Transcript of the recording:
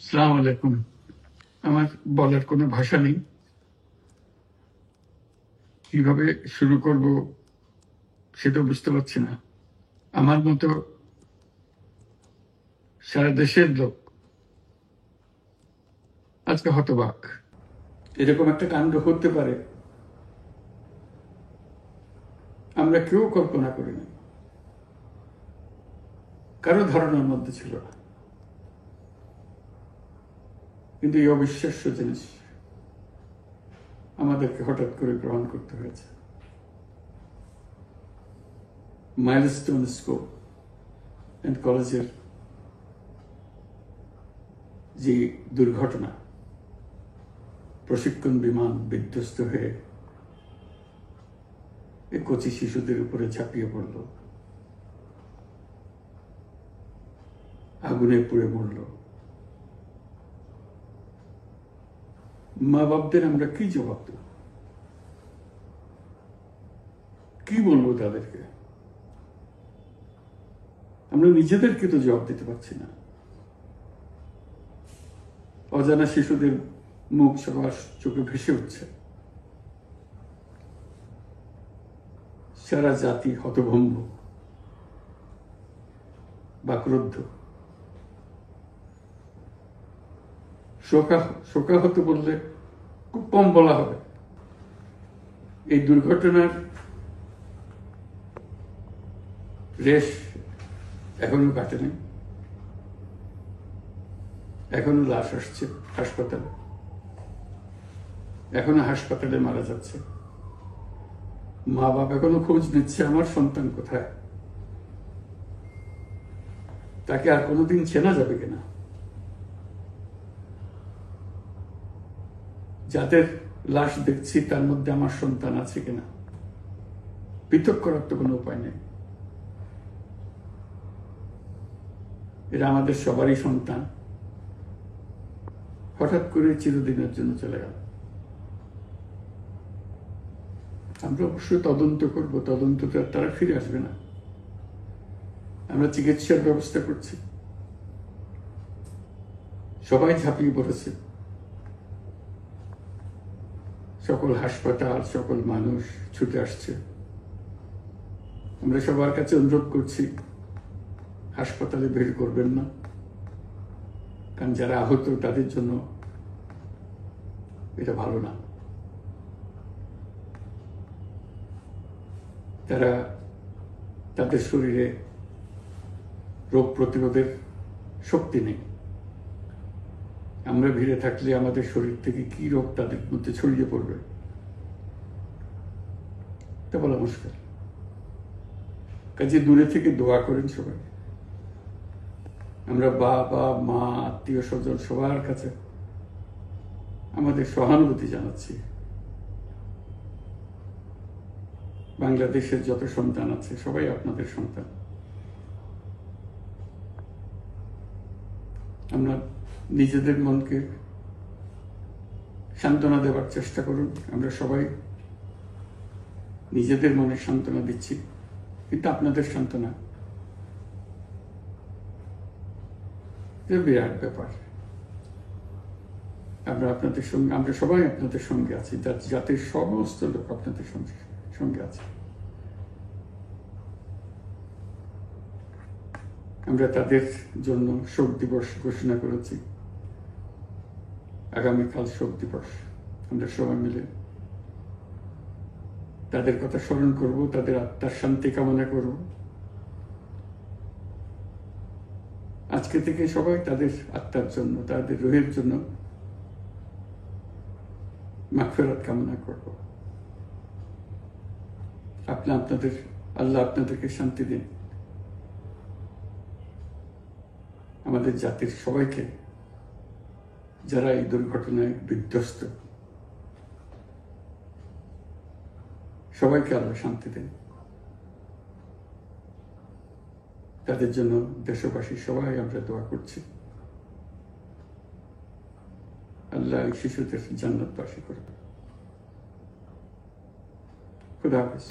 আসসালামু আলাইকুম। আমার বলার কোনো ভাষা নেই, কিভাবে শুরু করব সেটাও বুঝতে পারছি না। আমার মতো সারা দেশের লোক আজকে হতবাক। এরকম একটা কাণ্ড হতে পারে আমরা কেউ কল্পনা করিনি, কারো ধারণার মধ্যে ছিল না। কিন্তু এই অবিশ্বাস্য জিনিস আমাদেরকে হঠাৎ করে গ্রহণ করতে হয়েছে। মাইলস্টোন স্কুল অ্যান্ড কলেজের যে দুর্ঘটনা, প্রশিক্ষণ বিমান বিধ্বস্ত হয়ে এই কচি শিশুদের উপরে ঝাঁপিয়ে পড়ল, আগুনে পুড়ে মরল। মা বাপদের আমরা কি জবাব দেব? কি বলবো তাদেরকে? আমরা নিজেদেরকে তো জবাব দিতে পারছি না। অজানা শিশুদের মুখ সবার চোখে ভেসে উঠছে। সারা জাতি হতভম্ব, বাক্রুদ্ধ, শোকাহত বললে খুব কম বলা হবে। এই দুর্ঘটনার রেশ এখনো কাটেনি, এখনো লাশ আসছে হাসপাতালে, এখনো হাসপাতালে মারা যাচ্ছে। মা বাবা এখনো খোঁজ নিচ্ছে আমার সন্তান কোথায়, তাকে আর কোনোদিন চেনা যাবে কিনা। যাদের লাশ দেখছি তার মধ্যে আমার সন্তান আছে কিনা পৃথক করার তো কোনো উপায় নেই। এরা আমাদের সবারই সন্তান, হঠাৎ করে চিরদিনের জন্য চলে গেল। আমরা অবশ্যই তদন্ত করব, তদন্ত তারা ফিরে আসবে না। আমরা চিকিৎসার ব্যবস্থা করছি, সবাই ঝাঁপিয়ে পড়েছে, সকল হাসপাতাল, সকল মানুষ ছুটে আসছে। আমরা সবার কাছে অনুরোধ করছি, হাসপাতালে ভিড় করবেন না, কারণ যারা আহত তাদের জন্য এটা ভালো না। তারা তাদের শরীরে রোগ প্রতিরোধের শক্তি নেই। আমরা ভিড়ে থাকলে আমাদের শরীর থেকে কি রোগ তাদের মধ্যে ছড়িয়ে পড়বে তা বলা মুশকিল। কাজে দূরে থেকে দোয়া করেন সবাই। আমরা বাবা মা আত্মীয় স্বজন সবার কাছে আমাদের সহানুভূতি জানাচ্ছি। বাংলাদেশের যত সন্তান আছে সবাই আপনাদের সন্তান। আমরা নিজেদের মনকে সান্ত্বনা দেওয়ার চেষ্টা করুন। আমরা সবাই নিজেদের মনে সান্ত্বনা দিচ্ছি, কিন্তু আপনাদের সান্ত্বনা বিরাট ব্যাপার। আমরা সবাই আপনাদের সঙ্গে আছি, জাতির সমস্ত লোক আপনাদের সঙ্গে আছে। আমরা তাদের জন্য শোক দিবস ঘোষণা করেছি। আগামীকাল শোক দিবস, আমরা সবাই মিলে তাদের কথা স্মরণ করব, তাদের আত্মার শান্তি কামনা করব। আজকে থেকে সবাই তাদের আত্মার জন্য, তাদের রুহের জন্য মাগফিরাত কামনা করব। আল্লাহ আপনাদেরকে শান্তি দিন। আমাদের জাতির সবাইকে, যারা এই দুর্ঘটনায় বিধ্বস্ত, সবাইকে আল্লাহ শান্তি দেন। তাদের জন্য দেশবাসী সবাই আমরা দোয়া করছি। আল্লাহ এই শিশুদের জান্নাতবাসী করবে। খুদা হাফেজ।